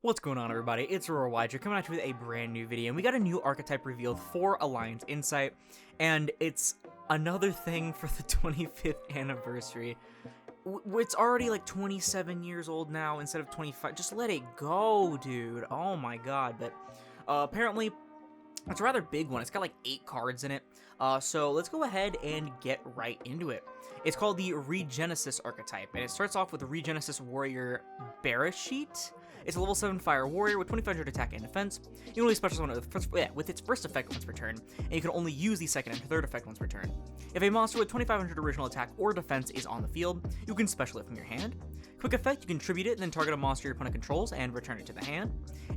What's going on, everybody? It's Aurora coming at you with a brand new video, and we got a new archetype revealed for Alliance Insight, and it's another thing for the 25th anniversary. It's already like 27 years old now instead of 25. Just let it go, dude. Oh my god. But apparently it's a rather big one. It's got like 8 cards in it. So let's go ahead and get right into it. It's called the Regenesis archetype, and it starts off with the Regenesis Warrior Sheet. It's a level 7 fire warrior with 2500 attack and defense. You can only special summon it with its first effect once per turn, and you can only use the second and third effect once per turn. If a monster with 2500 original attack or defense is on the field, you can special it from your hand. Quick effect, you can tribute it and then target a monster your opponent controls and return it to the hand.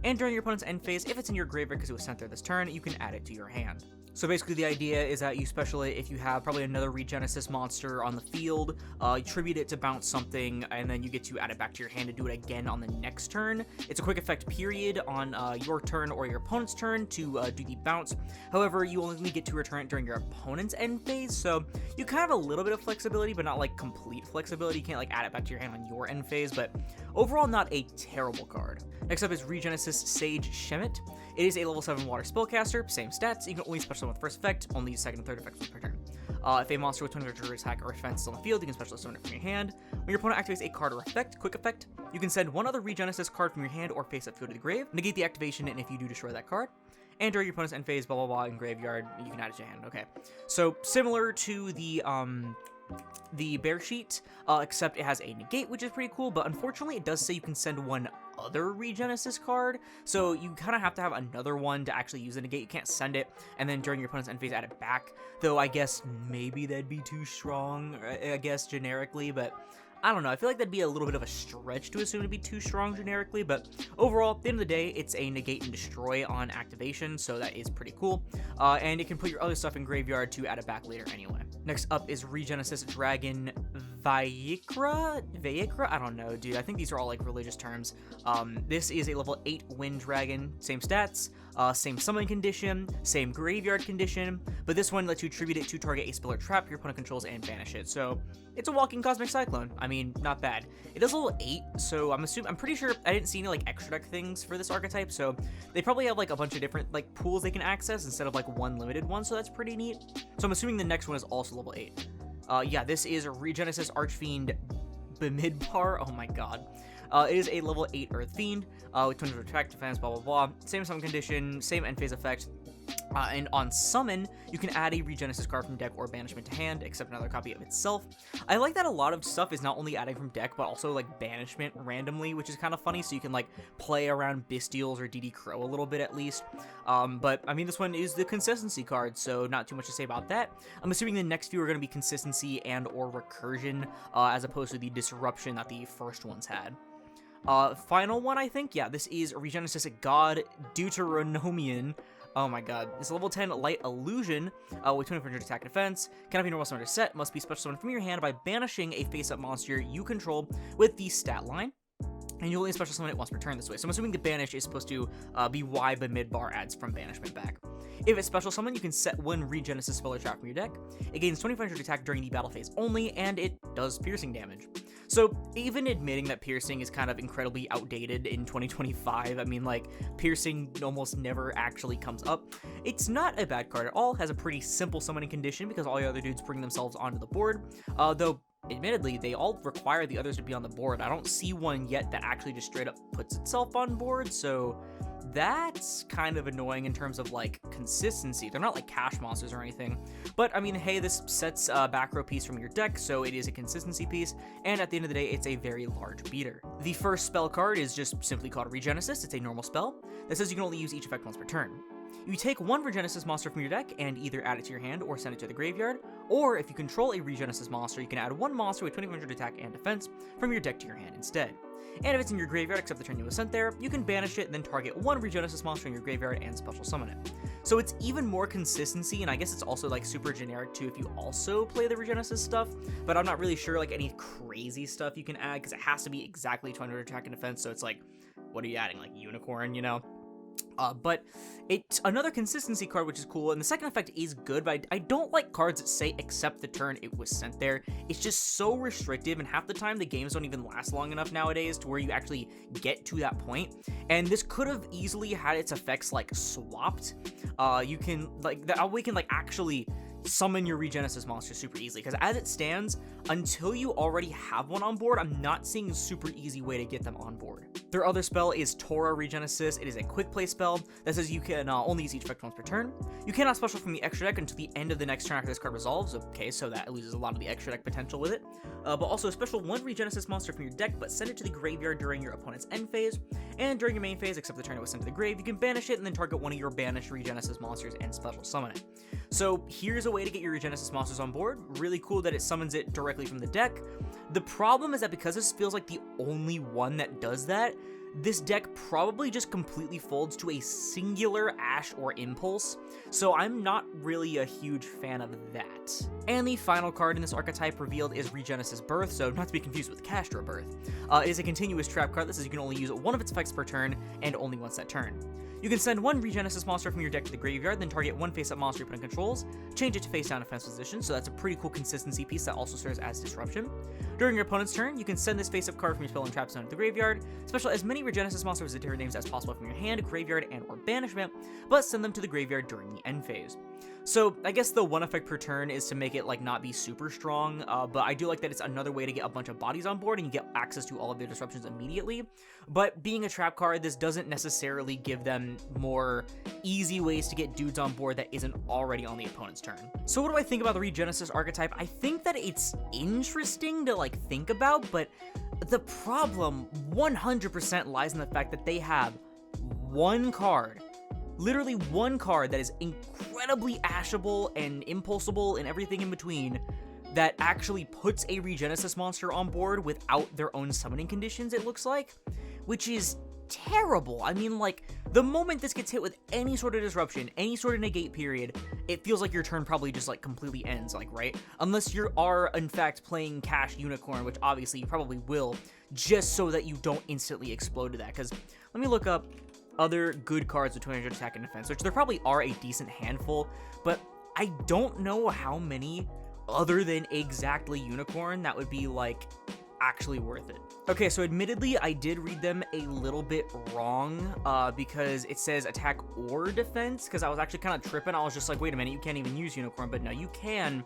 And during your opponent's end phase, if it's in your graveyard because it was sent there this turn, you can add it to your hand. So basically the idea is that you special it if you have probably another Regenesis monster on the field, you tribute it to bounce something, and then you get to add it back to your hand to do it again on the next turn. It's a quick effect period on your turn or your opponent's turn to do the bounce. However, you only get to return it during your opponent's end phase, so you kind of have a little bit of flexibility, but not like complete flexibility. You can't like add it back to your hand on your end phase, but overall not a terrible card. Next up is Regenesis Sage Shemet. It is a level 7 water spellcaster, same stats. You can only special summon with first effect, only second and third effects per turn. If a monster with 20 attack or defense is on the field, you can special summon it from your hand. When your opponent activates a card or effect, quick effect, you can send one other Regenesis card from your hand or face up field to the grave, negate the activation, and if you do, destroy that card. And during your opponent's end phase, blah blah blah, in graveyard, you can add it to your hand. Okay, so similar to the bear sheet, except it has a negate, which is pretty cool, but unfortunately it does say you can send one other Regenesis card, so you kind of have to have another one to actually use the negate. You can't send it and then during your opponent's end phase add it back, though I guess maybe that'd be too strong, I guess generically, but I don't know. I feel like that'd be a little bit of a stretch to assume to be too strong generically, but overall, at the end of the day, it's a negate and destroy on activation, so that is pretty cool. And it can put your other stuff in graveyard to add it back later anyway. Next up is Regenesis Dragon Vayikra? I don't know, dude. I think these are all like religious terms. This is a level 8 wind dragon, same stats, same summon condition, same graveyard condition, but this one lets you tribute it to target a spell or trap your opponent controls and banish it. So it's a walking cosmic cyclone. I mean, not bad. It is level 8, so I'm pretty sure I didn't see any like extra deck things for this archetype, so they probably have like a bunch of different like pools they can access instead of like one limited one, so that's pretty neat. So I'm assuming the next one is also level 8. Yeah, this is a Regenesis Archfiend Bemidbar. Oh my god. It is a level 8 Earth Fiend with 20 attack, defense, blah blah blah. Same summon condition, same end phase effect. And on summon, you can add a Regenesis card from deck or banishment to hand, except another copy of itself. I like that a lot of stuff is not only adding from deck, but also like banishment randomly, which is kind of funny, so you can like play around Bestials or DD Crow a little bit at least. But I mean, this one is the consistency card, so not too much to say about that. I'm assuming the next few are going to be consistency and or recursion, as opposed to the disruption that the first ones had. Final one, I think, yeah, this is Regenesis God Deuteronomian. Oh my god. It's a level 10 Light Illusion with 2500 attack and defense. Cannot be normal summoned or set. Must be special summoned from your hand by banishing a face-up monster you control with the stat line. And you only special summon it once per turn this way. So I'm assuming the banish is supposed to be why Bemidbar adds from banishment back. If it's special summon, you can set one Regenesis spell or trap from your deck. It gains 2500 attack during the battle phase only, and it does piercing damage. So even admitting that piercing is kind of incredibly outdated in 2025, I mean, like, piercing almost never actually comes up. It's not a bad card at all. Has a pretty simple summoning condition because all the other dudes bring themselves onto the board, though admittedly, they all require the others to be on the board. I don't see one yet that actually just straight up puts itself on board, so that's kind of annoying in terms of, like, consistency. They're not, like, cash monsters or anything. But, I mean, hey, this sets a back row piece from your deck, so it is a consistency piece, and at the end of the day, it's a very large beater. The first spell card is just simply called Regenesis. It's a normal spell that says you can only use each effect once per turn. You take one Regenesis monster from your deck and either add it to your hand or send it to the graveyard, or if you control a Regenesis monster, you can add one monster with 2500 attack and defense from your deck to your hand instead. And if it's in your graveyard except the turn you was sent there, you can banish it and then target one Regenesis monster in your graveyard and special summon it. So it's even more consistency, and I guess it's also like super generic too if you also play the Regenesis stuff, but I'm not really sure like any crazy stuff you can add because it has to be exactly 200 attack and defense, so it's like, what are you adding, like Unicorn, you know? But it's another consistency card, which is cool, and the second effect is good, but I don't like cards that say accept the turn it was sent there. It's just so restrictive, and half the time the games don't even last long enough nowadays to where you actually get to that point. And this could have easily had its effects like swapped. You can like the Awaken like actually summon your Regenesis monster super easily, because as it stands, until you already have one on board, I'm not seeing a super easy way to get them on board. Their other spell is Aurora Regenesis. It is a quick play spell that says you can only use each effect once per turn. You cannot special from the extra deck until the end of the next turn after this card resolves. Okay, so that loses a lot of the extra deck potential with it. But also special one Regenesis monster from your deck, but send it to the graveyard during your opponent's end phase. And during your main phase, except the turn it was sent to the grave, you can banish it and then target one of your banished Regenesis monsters and special summon it. So here's a way to get your Regenesis monsters on board. Really cool that it summons it directly from the deck. The problem is that because this feels like the only one that does that, this deck probably just completely folds to a singular Ash or Impulse, so I'm not really a huge fan of that. And the final card in this archetype revealed is Regenesis Birth, so not to be confused with Castro Birth. It is a continuous trap card that says you can only use one of its effects per turn, and only once that turn. You can send one Regenesis monster from your deck to the graveyard, then target one face-up monster your opponent controls, change it to face-down defense position, so that's a pretty cool consistency piece that also serves as disruption. During your opponent's turn, you can send this face-up card from your spell and trap zone to the graveyard, special as many Regenesis monsters with different names as possible from your hand, graveyard, and or banishment, but send them to the graveyard during the end phase. So I guess the one effect per turn is to make it like not be super strong, but I do like that it's another way to get a bunch of bodies on board and you get access to all of their disruptions immediately. But being a trap card, this doesn't necessarily give them more easy ways to get dudes on board that isn't already on the opponent's turn. So what do I think about the Regenesis archetype? I think that it's interesting to like think about, but the problem 100% lies in the fact that they have one card, literally one card that is incredibly ashable and impulsable and everything in between that actually puts a Regenesis monster on board without their own summoning conditions, it looks like, which is terrible. I mean, like, the moment this gets hit with any sort of disruption, any sort of negate period, it feels like your turn probably just, like, completely ends, like, right? Unless you are, in fact, playing Cash Unicorn, which obviously you probably will, just so that you don't instantly explode to that, because let me look up other good cards with 200 attack and defense, which there probably are a decent handful, but I don't know how many other than exactly Unicorn that would be, like, actually worth it. Okay, so admittedly, I did read them a little bit wrong, because it says attack or defense, because I was actually kind of tripping. I was just like, wait a minute, you can't even use Unicorn, but no, you can.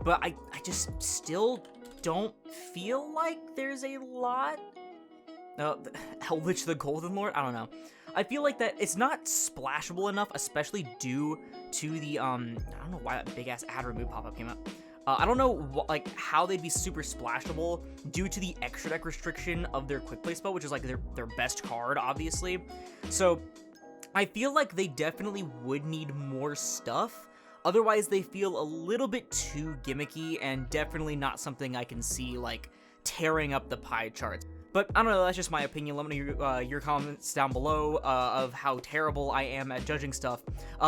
But I just still don't feel like there's a lot. Eldritch the Golden Lord? I don't know. I feel like that it's not splashable enough, especially due to the, I don't know why that big-ass ad remove pop-up came up. I don't know how they'd be super splashable due to the extra deck restriction of their quick play spell, which is like their best card, obviously. So I feel like they definitely would need more stuff. Otherwise, they feel a little bit too gimmicky and definitely not something I can see like tearing up the pie charts. But I don't know, that's just my opinion. Let me know your comments down below of how terrible I am at judging stuff,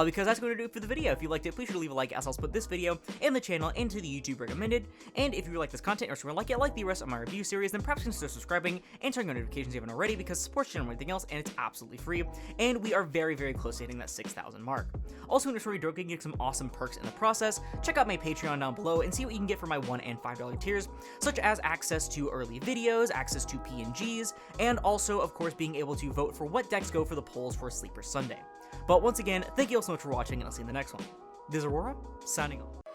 because that's going to do it for the video. If you liked it, please sure to leave a like, as I'll put this video and the channel into the YouTube recommended. And if you like this content or like it, like the rest of my review series, then perhaps consider subscribing and turning on notifications if you haven't already, because support channel and everything else, and it's absolutely free. And we are very, very close to hitting that 6,000 mark. Also, in Aurora, you can get some awesome perks in the process. Check out my Patreon down below and see what you can get for my $1 and $5 tiers, such as access to early videos, access to PNGs, and also, of course, being able to vote for what decks go for the polls for Sleeper Sunday. But once again, thank you all so much for watching, and I'll see you in the next one. This is Aurora, signing off.